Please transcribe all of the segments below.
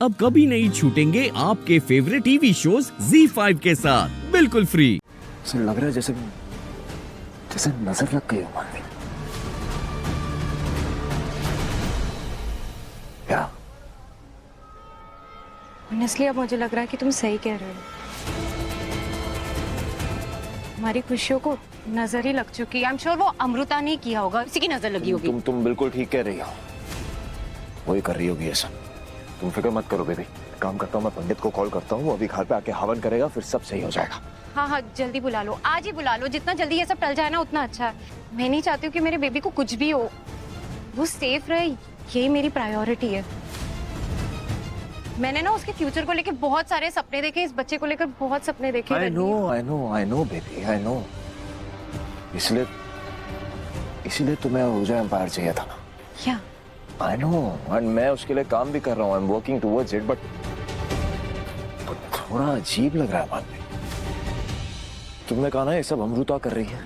अब कभी नहीं छूटेंगे आपके फेवरेट टीवी शोज ZEE5 के साथ बिल्कुल फ्री। ऐसा लग रहा है जैसे जैसे नजर लग गई हमारी। क्या? ऑनेस्टली अब मुझे लग रहा है कि तुम सही कह रहे हो। हमारी खुशियों को नजर ही लग चुकी है। आई एम श्योर वो अमृता ने किया होगा, इसी की नजर लगी होगी। तुम बिल्कुल ठीक कह रही हो, वही कर रही होगी ऐसा। तुम फिक्र मत करो बेबी, काम करता हूँ, मैं पंडित को कॉल करता हूँ, वो अभी घर पे आके हवन करेगा, फिर सब सही हो जाएगा। हाँ हाँ जल्दी बुला लो, आज ही बुला लो। जितना जल्दी ये सब टल जाए ना उतना अच्छा है। मैं नहीं चाहती हूँ कि मेरे बेबी को कुछ भी हो, वो सेफ रहे, यही मेरी प्रायोरिटी है। मैंने ना उसके फ्यूचर को लेकर बहुत सारे सपने देखे, इस बच्चे को लेकर बहुत सपने देखे। I know baby, I know। इसलिए तुम्हें ऊर्जा एम्पायर चाहिए था ना। क्या? I know, and मैं उसके लिए काम भी कर रहा हूँ, I'm working towards it, but थोड़ा अजीब लग रहा है मानने। तुमने कहा ना ये सब अमृता कर रही है।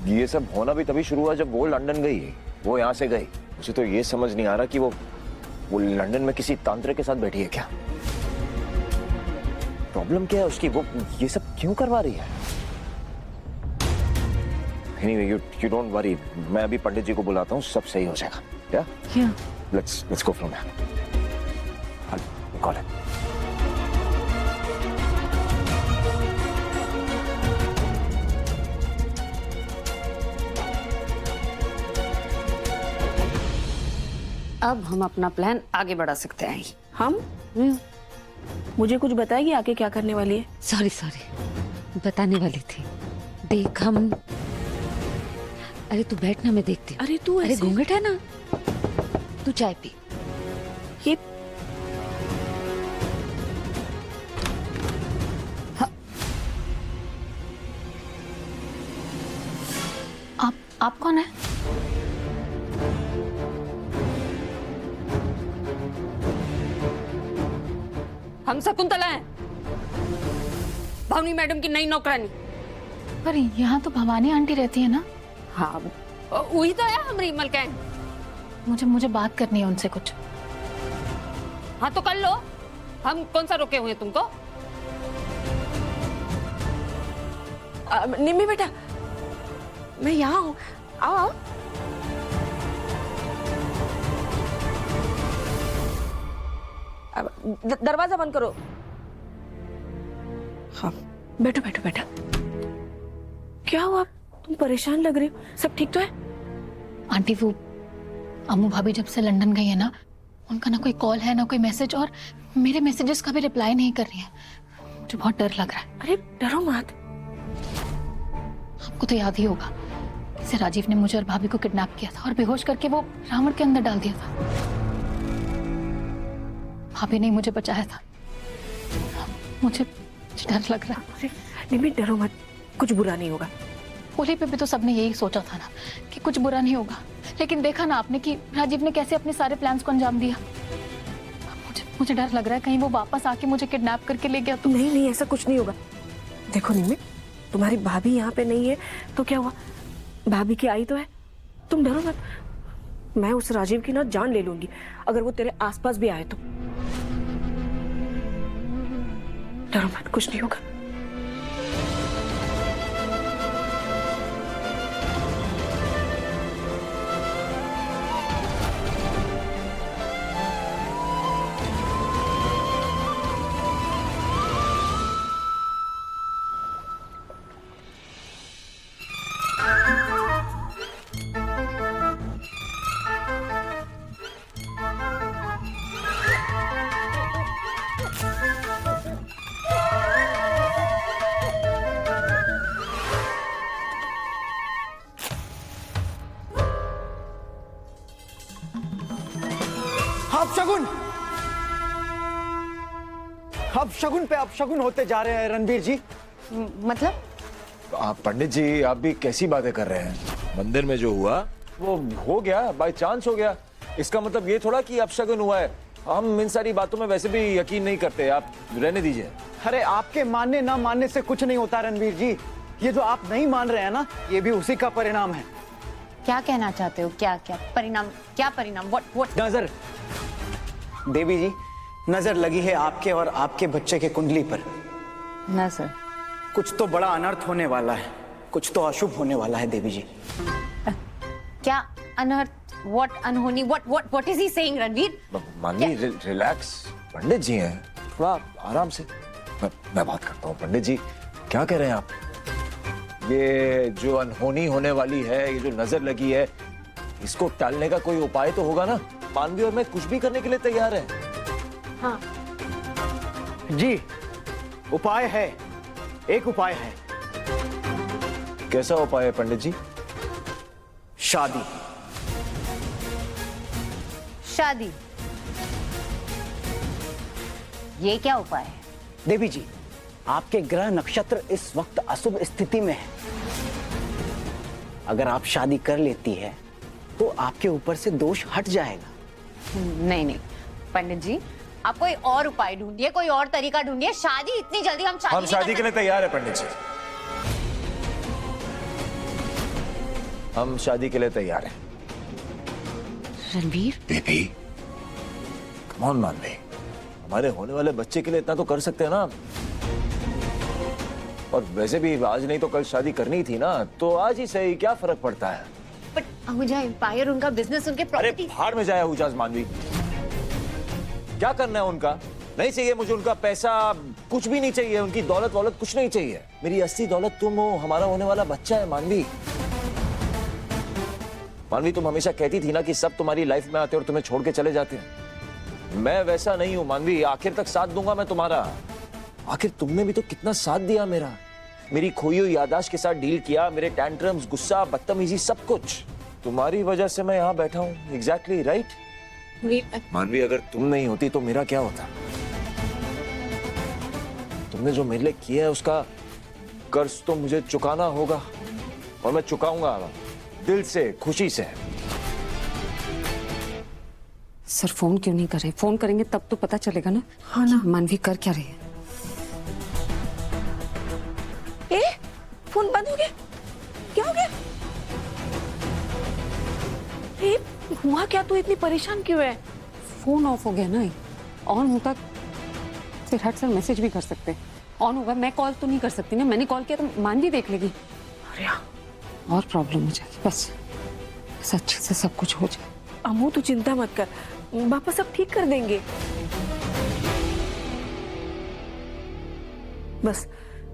ये सब होना भी तभी शुरू हुआ जब वो लंदन गई, वो यहाँ से गई। मुझे तो ये समझ नहीं आ रहा कि वो लंदन में किसी तांत्रिक के साथ बैठी है क्या? प्रॉब्लम क्या है उसकी? वो ये सब क्यों करवा रही है? Anyway, you don't worry, मैं अभी पंडित जी को बुलाता हूँ, सब सही हो जाएगा। क्या? Let's go from here. I'll call him. अब हम अपना प्लान आगे बढ़ा सकते हैं। हम? मुझे कुछ बताएगी आगे क्या करने वाली है? सॉरी बताने वाली थी। देख हम, अरे तू बैठ ना, मैं देखती हूँ। अरे तू अरे ऐसे घूंघट है ना, तू चाय पी। ये आप कौन है? हम शकुंतला हैं, भवनी मैडम की नई नौकरानी। पर यहाँ तो भवानी आंटी रहती है ना? हाँ वही तो है हमारी मलकैन। मुझे बात करनी है उनसे कुछ। हाँ तो कर लो, हम कौन सा रोके हुए हैं तुमको? निम्मी बेटा, मैं यहाँ हूँ, आओ। दरवाजा बंद करो। हाँ बैठो बैठो बेटा। क्या हुआ, तुम परेशान लग रही हो? सब ठीक तो है? आंटी वो अम्मू भाभी जब से लंदन गई है ना, उनका ना कोई कॉल है ना कोई मैसेज, और मेरे मैसेजेस का भी रिप्लाई नहीं कर रही है। मुझे बहुत डर लग रहा है। अरे डरो मत। आपको तो याद ही होगा, जैसे राजीव ने मुझे और भाभी को किडनैप किया था और बेहोश करके वो रावण के अंदर डाल दिया था। भाभी ने मुझे बचाया था। मुझे डर लग रहा है। अरे निम्मी डरो मत, कुछ बुरा नहीं होगा। होली पे भी तो सबने यही सोचा था ना कि कुछ बुरा नहीं होगा, लेकिन देखा ना आपने कि राजीव ने कैसे अपने सारे प्लान्स को अंजाम दिया। मुझे डर लग रहा है कहीं वो वापस आके मुझे किडनैप करके ले गया तो। नहीं ऐसा कुछ नहीं होगा। देखो निम्मी, तुम्हारी भाभी यहाँ पे नहीं है तो क्या हुआ, भाभी की आई तो है। तुम डरो मत, मैं उस राजीव की ना जान ले लूंगी अगर वो तेरे आसपास भी आए तो। डरो मत, कुछ नहीं होगा। अपशगुन पे अपशगुन होते जा रहे हैं रणबीर जी। मतलब? आप पंडित जी, आप भी कैसी बातें कर रहे हैं? मंदिर में जो हुआ वो हो गया, बाय चांस हो गया। इसका मतलब ये थोड़ा कि अपशगुन हुआ है। हम इन सारी बातों में वैसे भी यकीन नहीं करते, आप रहने दीजिए। अरे आपके मानने ना मानने से कुछ नहीं होता रणबीर जी। ये जो आप नहीं मान रहे हैं ना, ये भी उसी का परिणाम है। क्या कहना चाहते हो? क्या क्या परिणाम? क्या परिणाम? व्हाट? नजर देवी जी, नजर लगी है आपके और आपके बच्चे के कुंडली पर। ना सर। कुछ तो बड़ा अनर्थ होने वाला है, कुछ तो अशुभ होने वाला है देवी जी। क्या अनर्थ? व्हाट अनहोनी? What is he saying Ranveer? मानवी रिलैक्स, पंडित जी हैं, थोड़ा आराम से। मैं बात करता हूँ। पंडित जी क्या कह रहे हैं आप? ये जो अनहोनी होने वाली है, ये जो नजर लगी है, इसको टालने का कोई उपाय तो होगा ना? मानवी और मैं कुछ भी करने के लिए तैयार है। हाँ जी उपाय है, एक उपाय है। कैसा उपाय है पंडित जी? शादी। शादी? ये क्या उपाय है? देवी जी, आपके ग्रह नक्षत्र इस वक्त अशुभ स्थिति में है। अगर आप शादी कर लेती है तो आपके ऊपर से दोष हट जाएगा। नहीं पंडित जी, आप कोई और उपाय ढूंढिए, कोई और तरीका ढूंढिए। शादी इतनी जल्दी हम हम शादी के लिए तैयार है पंडित जी। हम शादी के लिए तैयार हैं। रणवीर, बेबी कम ऑन मानवी, हमारे होने वाले बच्चे के लिए इतना तो कर सकते हैं ना। और वैसे भी आज नहीं तो कल शादी करनी थी ना, तो आज ही सही, क्या फर्क पड़ता है? बट आहूजा एम्पायर, उनका बिजनेस, उनके अरे प्रॉपर्टी। भाड़ में जाए हुजाज मानवी, क्या करना है उनका? नहीं चाहिए मुझे उनका पैसा, कुछ भी नहीं चाहिए, उनकी दौलत वौलत कुछ नहीं चाहिए। मेरी असली दौलत तुम हो, हमारा होने वाला बच्चा है। मानवी मानवी, तुम हमेशा कहती थी ना कि सब तुम्हारी लाइफ में आते और तुम्हें छोड़ के चले जाते हैं। मैं वैसा नहीं हूं मानवी, आखिर तक साथ दूंगा मैं तुम्हारा। आखिर तुमने भी तो कितना साथ दिया मेरा, मेरी खोई हुई याददाश्त के साथ डील किया, मेरे टैंट्रम्स, गुस्सा, बदतमीजी, सब कुछ तुम्हारी वजह से मैं यहाँ बैठा हूँ। एग्जैक्टली राइट मानवी, अगर तुम नहीं होती तो मेरा क्या होता? तुमने जो मेरे लिए किया है उसका कर्ज तो मुझे चुकाना होगा, और मैं चुकाऊंगा दिल से, खुशी से। सर फोन क्यों नहीं कर रहे? फोन करेंगे तब तो पता चलेगा ना। हाँ ना। मानवी कर क्या रही है? फोन बंद हो गया? क्या हो गया? हुआ क्या? तू इतनी परेशान क्यों है? फोन ऑफ हो गया ना। ऑन होता फिर हट सर मैसेज भी कर सकते। ऑन होगा, मैं कॉल तो नहीं कर सकती ना। मैंने कॉल किया तो मानवी देख लेगी। अरे और प्रॉब्लम हो जाएगी। बस अच्छे से सब कुछ हो जाए। अम्मू तू चिंता मत कर, पापा सब ठीक कर देंगे। बस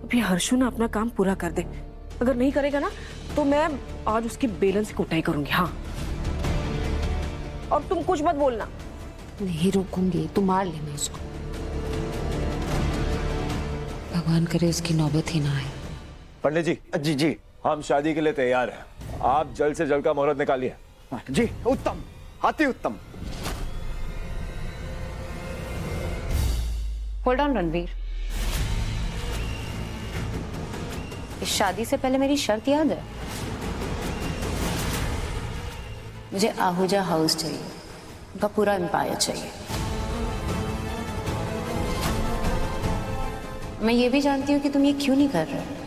अभी हर्षु ना अपना काम पूरा कर दे। अगर नहीं करेगा ना तो मैं आज उसकी बेलन से कुटाई करूंगी। हाँ, और तुम कुछ मत बोलना। नहीं रोकूंगी, तू मार लेना उसको। भगवान करे उसकी नौबत ही ना आए। पंडित जी, जी जी हम शादी के लिए तैयार हैं। आप जल्द से जल्द का मुहूर्त निकालिए। जी, उत्तम, अति उत्तम। होल्ड ऑन रणवीर, इस शादी से पहले मेरी शर्त याद है? मुझे आहूजा हाउस चाहिए, उनका पूरा एम्पायर चाहिए। मैं ये भी जानती हूँ कि तुम ये क्यों नहीं कर रहे।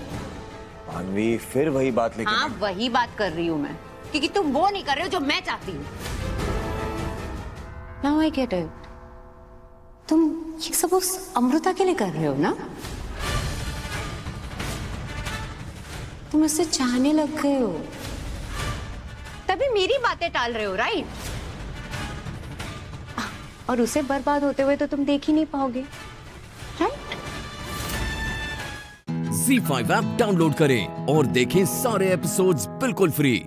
मानवी फिर वही बात लेके। हाँ वही बात कर रही हूँ मैं, क्योंकि तुम वो नहीं कर रहे हो जो मैं चाहती हूँ। Now I get it. तुम ये सब उस अमृता के लिए कर रहे हो ना? तुम उससे चाहने लग गए हो, तभी मेरी बातें टाल रहे हो, राइट? और उसे बर्बाद होते हुए तो तुम देख ही नहीं पाओगे, राइट? Z5 ऐप डाउनलोड करें और देखें सारे एपिसोड्स बिल्कुल फ्री।